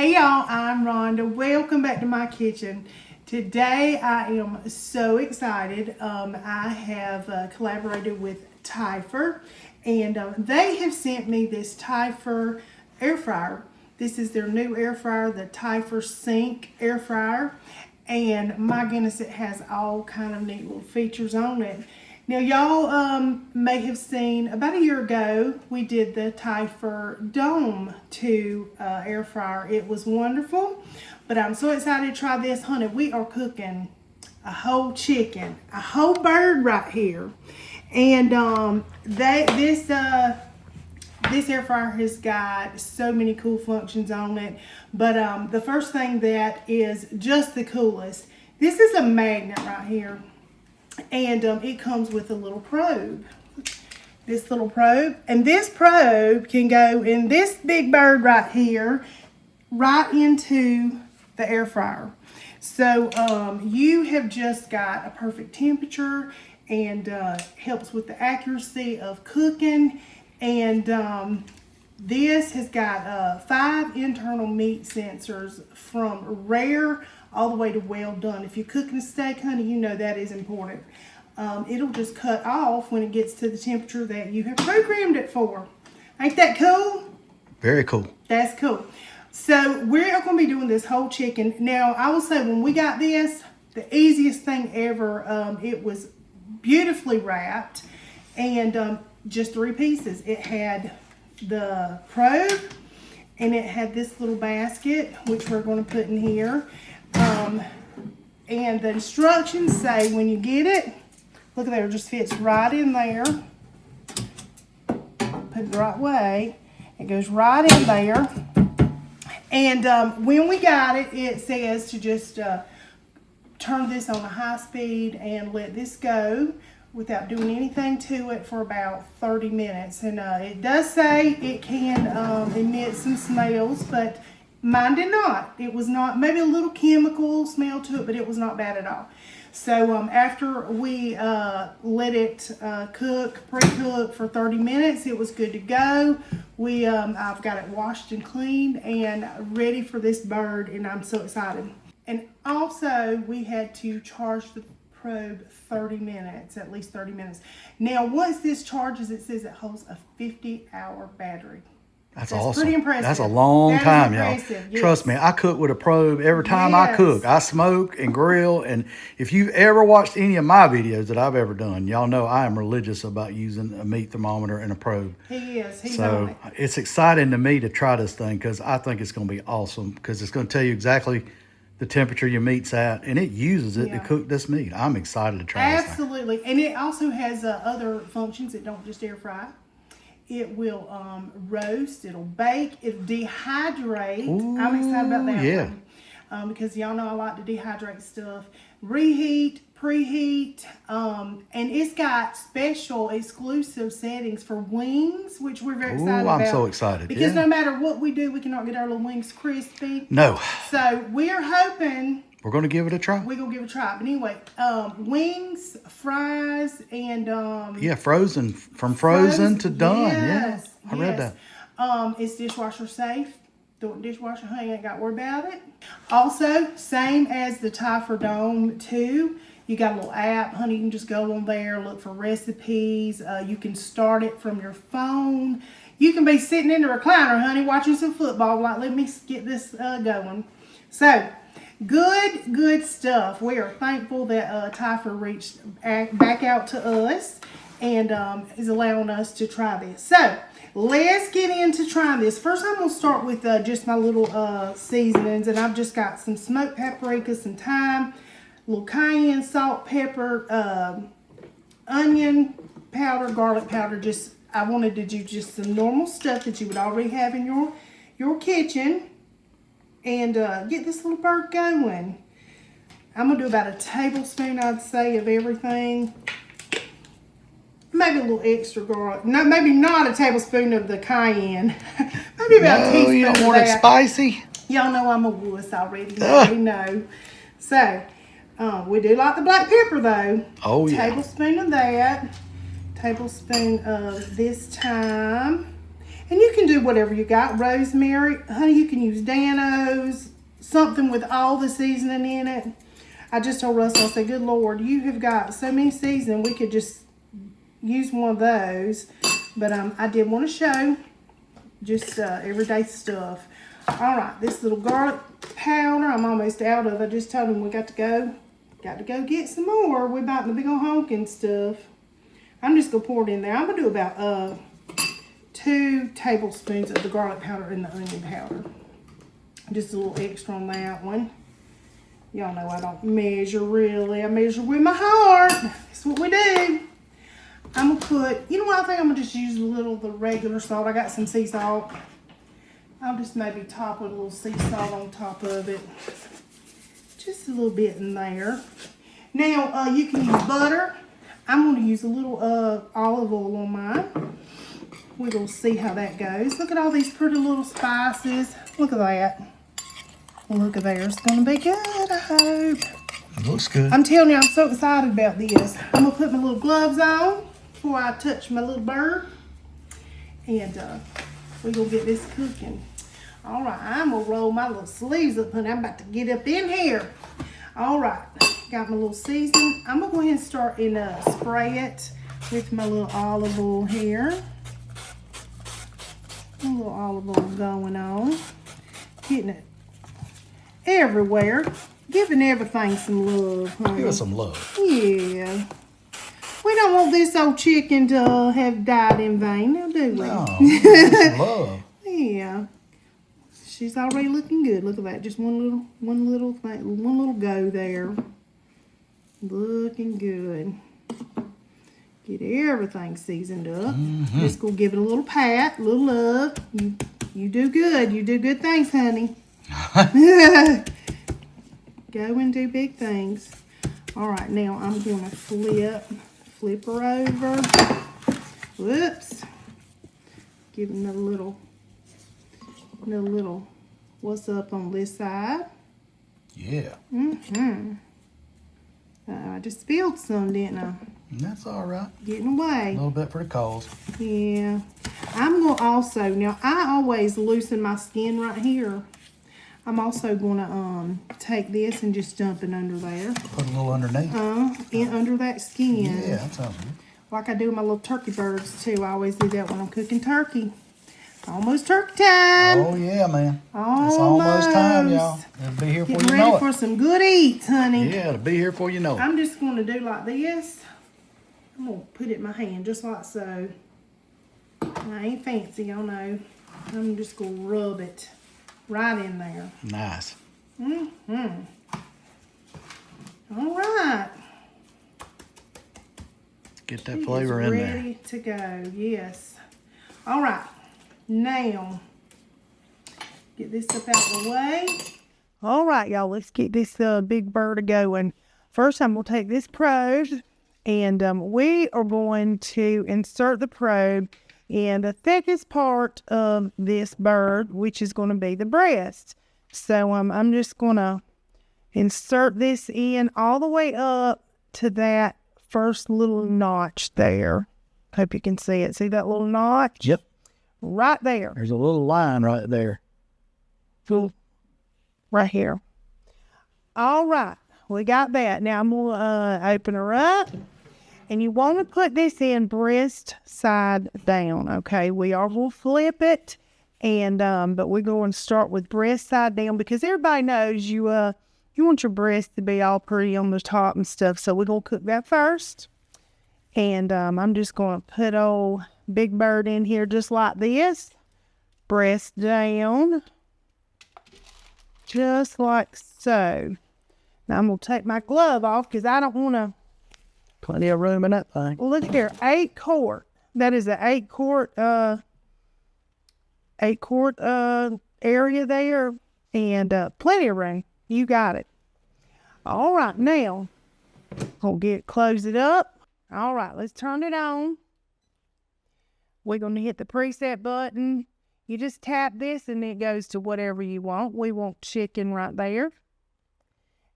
Hey y'all, I'm Rhonda. Welcome back to my kitchen. Today I am so excited. I have collaborated with Typhur, and they have sent me this Typhur air fryer. This is their new air fryer, the Typhur Sync Air Fryer. And my goodness, it has all kind of neat little features on it. Now y'all may have seen about a year ago we did the Typhur Dome 2 air fryer. It was wonderful, but I'm so excited to try this, honey. We are cooking a whole chicken, a whole bird right here, and this air fryer has got so many cool functions on it. But the first thing that is just the coolest, this is a magnet right here. And it comes with a little probe. This little probe. And this probe can go in this big bird right here, right into the air fryer. So you have just got a perfect temperature, and helps with the accuracy of cooking. And this has got 5 internal meat sensors from rare all the way to well done. If you're cooking a steak, honey, you know that is important. It'll just cut off when it gets to the temperature that you have programmed it for. Ain't that cool? Very cool. That's cool. So we're going to be doing this whole chicken. Now, I will say when we got this, the easiest thing ever, it was beautifully wrapped, and just 3 pieces. It had the probe, and it had this little basket, which we're going to put in here. And the instructions say when you get it, look at there, it just fits right in there. Put it the right way. It goes right in there. And when we got it, it says to just turn this on a high speed and let this go without doing anything to it for about 30 minutes. And it does say it can emit some smells, but mine did not. It was not, maybe a little chemical smell to it, but it was not bad at all. So after we let it pre-cook for 30 minutes, it was good to go. I've got it washed and cleaned and ready for this bird, and I'm so excited. And also, we had to charge the probe 30 minutes, at least 30 minutes. Now, once this charges, it says it holds a 50-hour battery. That's awesome. Pretty impressive. That's a long time, y'all. Yes. Trust me, I cook with a probe every time I cook. I smoke and grill, and if you've ever watched any of my videos that I've ever done, y'all know I am religious about using a meat thermometer and a probe. He is. He's so on it. It's exciting to me to try this thing, because I think it's going to be awesome, because it's going to tell you exactly the temperature your meat's at, and it uses it to cook this meat. I'm excited to try this thing. Absolutely. And it also has other functions that don't just air fry. It will roast, it'll bake, it'll dehydrate. Ooh, I'm excited about that one. Because y'all know I like to dehydrate stuff. Reheat, preheat, and it's got special exclusive settings for wings, which we're very excited about. I'm so excited. Because no matter what we do, we cannot get our little wings crispy. No. So we're hoping we're going to give it a try. we're going to give it a try. But anyway, wings, fries, and frozen, from frozen to done. Yes, I read that. It's dishwasher safe. The dishwasher, honey, ain't got to worry about it. Also, same as the Typhur Dome 2. You got a little app, honey. You can just go on there, look for recipes. You can start it from your phone. You can be sitting in the recliner, honey, watching some football. Like, let me get this going. So, good stuff. We are thankful that Typhur reached back out to us and is allowing us to try this. So, let's get into trying this. First, I'm going to start with just my little seasonings, and I've just got some smoked paprika, some thyme, a little cayenne, salt, pepper, onion powder, garlic powder. Just I wanted to do just some normal stuff that you would already have in your kitchen, and get this little bird going. I'm going to do about a tablespoon, I'd say, of everything. Maybe a little extra garlic. No, maybe not a tablespoon of the cayenne. Maybe about a teaspoon. You don't of want it that. spicy? Y'all know I'm a wuss already. You know. So, we do like the black pepper, though. Oh, yeah. Tablespoon of that. Tablespoon of this thyme. And you can do whatever you got. Rosemary, honey, you can use Dano's, something with all the seasoning in it. I just told Russell, I said, good Lord, you have got so many seasoning, we could just use one of those. But I did want to show just everyday stuff. All right, this little garlic powder, I'm almost out of. I just told him we got to go get some more. We're about the big old honking stuff. I'm just gonna pour it in there. I'm gonna do about 2 tablespoons of the garlic powder and the onion powder. Just a little extra on that one. Y'all know I don't measure really. I measure with my heart. That's what we do. I'm gonna put, you know what, I think I'm gonna just use a little of the regular salt. I got some sea salt. I'll just maybe top with a little sea salt on top of it. Just a little bit in there. Now, you can use butter. I'm gonna use a little olive oil on mine. We're gonna see how that goes. Look at all these pretty little spices. Look at that. Look at there. It's gonna be good, I hope. It looks good. I'm telling you, I'm so excited about this. I'm gonna put my little gloves on before I touch my little bird. And we're gonna get this cooking. All right, I'm gonna roll my little sleeves up, honey. I'm about to get up in here. All right, got my little seasoning. I'm gonna go ahead and start and spray it with my little olive oil here. A little olive oil going on. Getting it everywhere. Giving everything some love, honey. Give us some love. Yeah. We don't want this old chicken to have died in vain, now do we? No, give us some love. Yeah. She's already looking good. Look at that. Just one little thing, one little go there. Looking good. Get everything seasoned up. Just go give it a little pat, a little love. You do good. You do good things, honey. Go and do big things. All right, now I'm going to flip her over. Whoops. Give it another little, what's up on this side. Yeah. I just spilled some, didn't I? That's all right. Getting away. A little bit for the cause. Yeah. I'm going to also, now I always loosen my skin right here. I'm also going to take this and just dump it under there. Put a little underneath. Under that skin. Yeah, that sounds good. Like I do with my little turkey birds too. I always do that when I'm cooking turkey. Almost turkey time. Oh yeah, man. Almost. It's almost time, y'all. It'll be here before Getting you know ready it. for some good eats, honey. Yeah, it'll be here before you know it. I'm just going to do like this. I'm going to put it in my hand just like so. I ain't fancy, y'all know. I'm just going to rub it right in there. Nice. All right. Get that flavor in there. Ready to go, yes. All right, now, get this up out of the way. All right, y'all, let's get this big bird going. First, I'm going to take this probe, and we are going to insert the probe in the thickest part of this bird, which is going to be the breast. So I'm just going to insert this in all the way up to that first little notch there. Hope you can see it. See that little notch? Yep. Right there. There's a little line right there. Right here. All right. We got that. Now I'm going to open her up. And you want to put this in breast side down, okay? We are going to flip it. And but we're going to start with breast side down because everybody knows you want your breast to be all pretty on the top and stuff. So we're going to cook that first. And I'm just going to put old Big Bird in here just like this. Breast down. Just like so. Now I'm going to take my glove off because I don't want to. Plenty of room in that thing. Look here, 8 quart. That is an 8 quart area there. And plenty of room. You got it. All right, now we'll close it up. All right, let's turn it on. We're going to hit the preset button. You just tap this and it goes to whatever you want. We want chicken right there.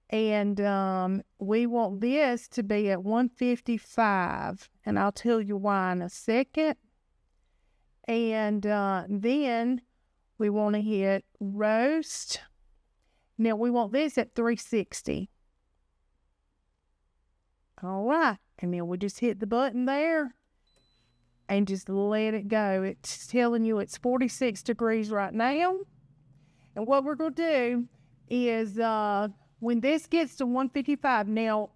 And we want this to be at 155. And I'll tell you why in a second. And then we want to hit roast. Now we want this at 360. All right. And then we just hit the button there and just let it go. It's telling you it's 46 degrees right now. And what we're going to do is when this gets to 155, now,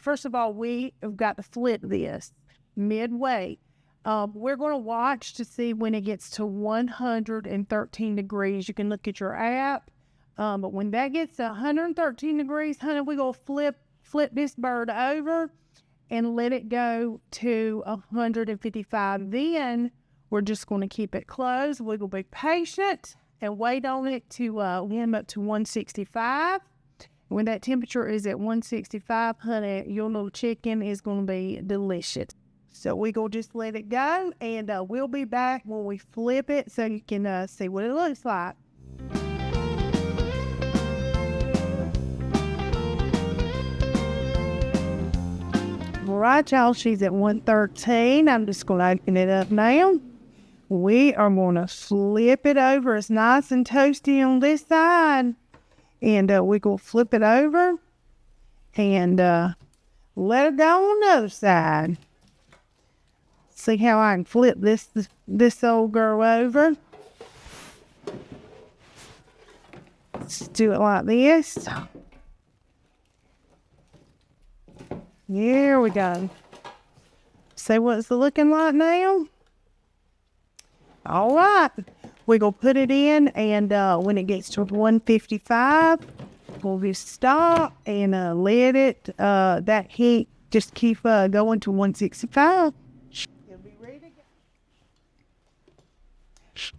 first of all, we have got to flip this midway. We're going to watch to see when it gets to 113 degrees. You can look at your app. But when that gets to 113 degrees, honey, we're going to flip this bird over and let it go to 155. Then we're just going to keep it closed. We're going to be patient and wait on it to warm up to 165. When that temperature is at 165, honey, your little chicken is going to be delicious. So we're going to just let it go, and we'll be back when we flip it so you can see what it looks like. All right, y'all, she's at 113. I'm just going to open it up now. We are going to flip it over. It's nice and toasty on this side. And we're going to flip it over and let it go on the other side. See how I can flip this old girl over. Let's do it like this. There we go. See what it's looking like now? All right. We're going to put it in, and when it gets to 155, we'll just stop and let it, that heat, just keep going to 165. It'll be ready to go.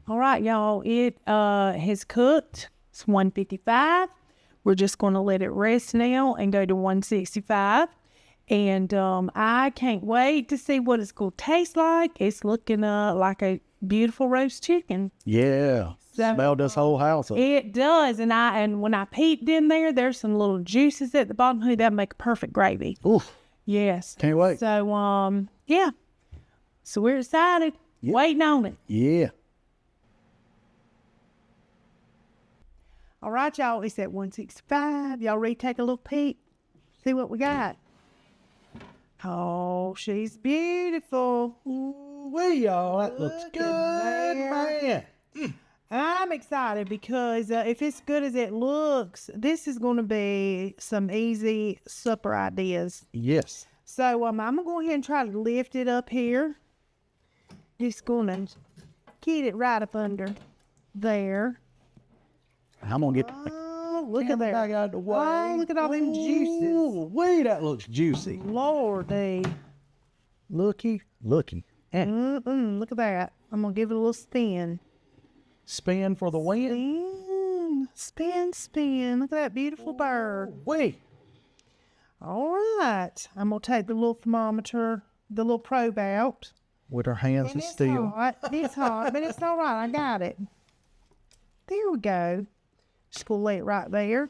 All right, y'all. It has cooked. It's 155. We're just going to let it rest now and go to 165. And I can't wait to see what it's going to taste like. It's looking like a beautiful roast chicken. Yeah. So, smell this whole house up. It does. And when I peeped in there, there's some little juices at the bottom. Honey, that'd make perfect gravy. Oof. Yes. Can't wait. So, yeah. So we're excited. Yep. Waiting on it. Yeah. All right, y'all. It's at 165. Y'all ready to take a little peek? See what we got? Oh, she's beautiful. Ooh-wee, y'all. That looks Look good, at man. I'm excited because if it's good as it looks, this is going to be some easy supper ideas. Yes. So I'm going to go ahead and try to lift it up here. Just going to get it right up under there. I'm going to get Oh, look at that. back out the way. Oh, look at all them juices. Ooh-wee, that looks juicy. Lordy. Looky. Look at that. I'm going to give it a little spin. Spin for the win. Spin. Look at that beautiful bird. Wait. All right. I'm going to take the little thermometer, the little probe out. With her hands And of it's steel. hot. It's hot, but it's all right. I got it. There we go. Just going to lay it right there.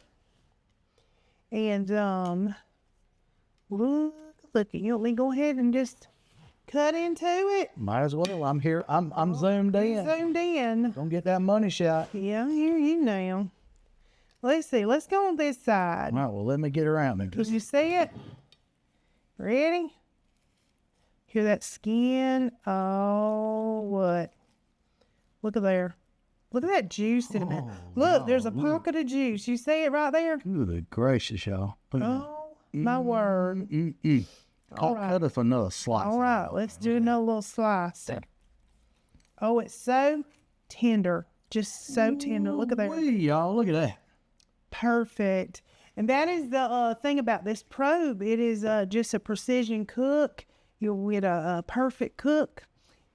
And, look, you want me to go ahead and just cut into it? Might as well. I'm here. I'm zoomed in. Zoomed in. Gonna get that money shot. Yeah, I hear you now. Let's see. Let's go on this side. All right, well, let me get around there. Can you see it? Ready? Hear that skin? Oh, what? Look at there. Look at that juice in it. Look, there's a pocket of juice. You see it right there? Good gracious, y'all. Oh, my word. All right. Cut us another slice. All right, let's do another little slice. Oh, it's so tender. Just so tender. Look at that. Wee, y'all, look at that. Perfect. And that is the thing about this probe. It is just a precision cook. You'll get a perfect cook.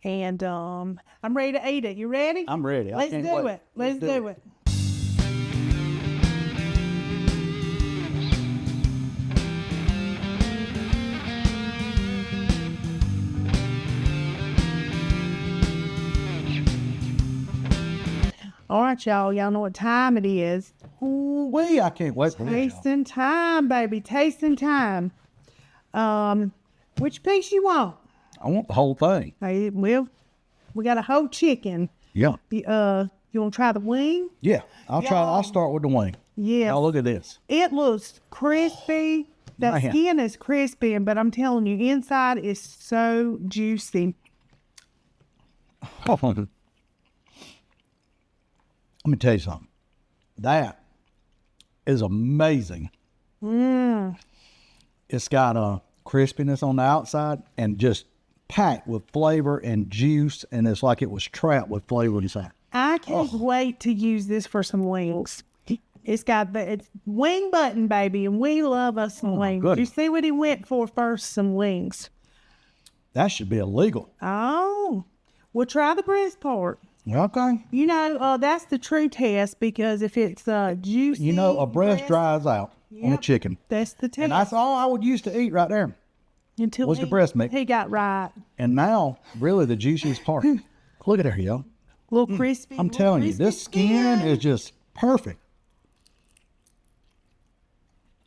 And I'm ready to eat it. You ready? I'm ready. Let's do it. Let's do it. All right, y'all. Y'all know what time it is. Ooh, wee, I can't wait for this. Tasting time, baby. Tasting time. Which piece you want? I want the whole thing. Well, We got a whole chicken. Yeah. You want to try the wing? Yeah. I'll start with the wing. Yeah. Now look at this. It looks crispy. The Man. skin is crispy, but I'm telling you, inside is so juicy. Let me tell you something. That is amazing. It's got a crispiness on the outside and just packed with flavor and juice, and it's like it was trapped with flavor inside. I can't wait to use this for some wings. It's wing button, baby, and we love us some wings. goodness. You see what he went for first? Some wings. That should be illegal. Oh, we'll try the breast part. Okay. You know, that's the true test, because if it's juicy, You know, a breast dries out on a Yep. chicken. That's the test. And that's all I would used to eat right there. Until was the breast meat. He got right. And now, really, the juiciest part. Look at her, y'all. A little crispy. I'm little telling you, crispy this skin is just perfect.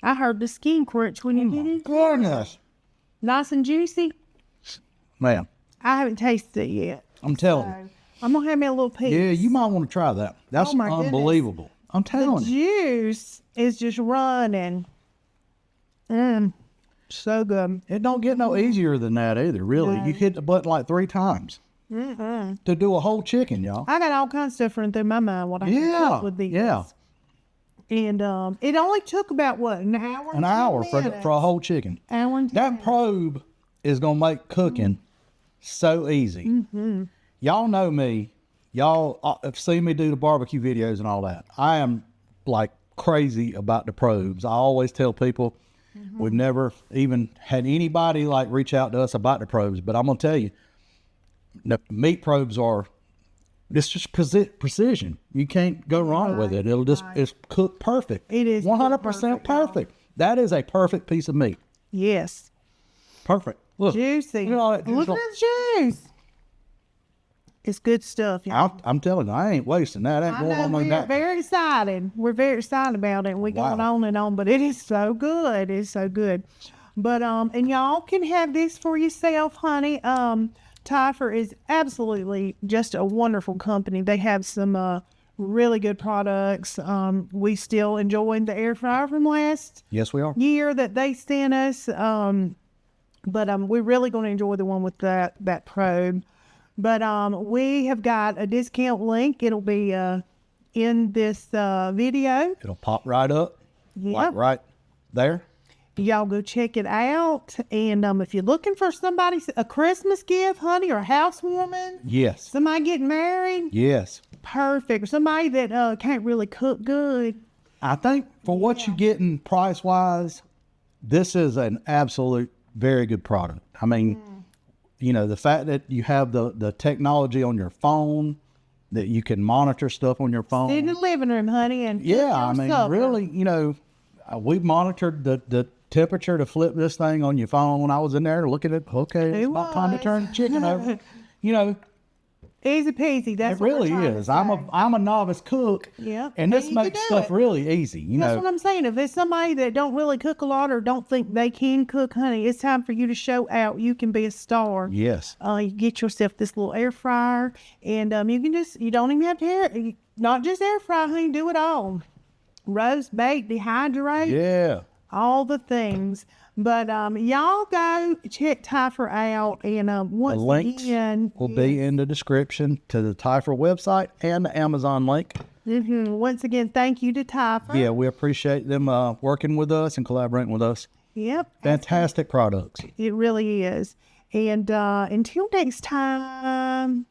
I heard the skin crunch when you did it. Goodness. Nice and juicy. Man, I haven't tasted it yet. I'm telling you. I'm gonna have me a little piece. Yeah, you might want to try that. That's Oh, my goodness. unbelievable. I'm The telling you. juice is just running. So good. It don't get no easier than that either, really. You hit the button like 3 times to do a whole chicken, y'all. I got all kinds of stuff running through my mind what I can cook with these. Yeah. And it only took about what, an hour? An hour for a whole chicken. Hour and 10 That probe is going to make cooking so easy. Y'all know me. Y'all have seen me do the barbecue videos and all that. I am like crazy about the probes. I always tell people we've never even had anybody like reach out to us about the probes. But I'm going to tell you, the meat probes are, it's just precision. You can't go wrong with it. It's cooked perfect. It is 100% perfect. That is a perfect piece of meat. Yes. Perfect. Look. Juicy. Look at all that juice. Look at the juice. It's good stuff. Y'all. I'm telling you, I ain't wasting that. I ain't I going know on like we're that. very excited. We're very excited about it. And we're going on and on, but it is so good. It's so good. But and y'all can have this for yourself, honey. Typhur is absolutely just a wonderful company. They have some really good products. We still enjoying the air fryer from last Yes, we are. year that they sent us. But we're really going to enjoy the one with that probe. But we have got a discount link. It'll be in this video. It'll pop right up. Yep. Like right there. Y'all go check it out. And if you're looking for a Christmas gift, honey, or a housewarming, Yes. somebody getting married, Yes. perfect. Or somebody that can't really cook good. I think for what you're getting price-wise, this is an absolute very good product. I mean, you know, the fact that you have the technology on your phone, that you can monitor stuff on your phone. Sit in the living room, honey, and cook Yeah, I your mean, supper. really, you know, we've monitored the temperature to flip this thing on your phone. I was in there looking at, okay, it's It about time to was. turn the chicken over. You know, Easy peasy. That's it what we're really trying to is. say. I'm a novice cook. Yep. And this And you can makes do stuff it. really easy. You That's know, what I'm saying. If there's somebody that don't really cook a lot or don't think they can cook, honey, it's time for you to show out. You can be a star. yes. You get yourself this little air fryer, and you don't even have to not just air fry, honey, do it all. Roast, bake, dehydrate, Yeah. all the things. But y'all go check Typhur out, and The once links again, will be in the description to the Typhur website and the Amazon link. once again, thank you to Typhur. Yeah, we appreciate them working with us and collaborating with us. Yep. Fantastic products. It really is. And until next time.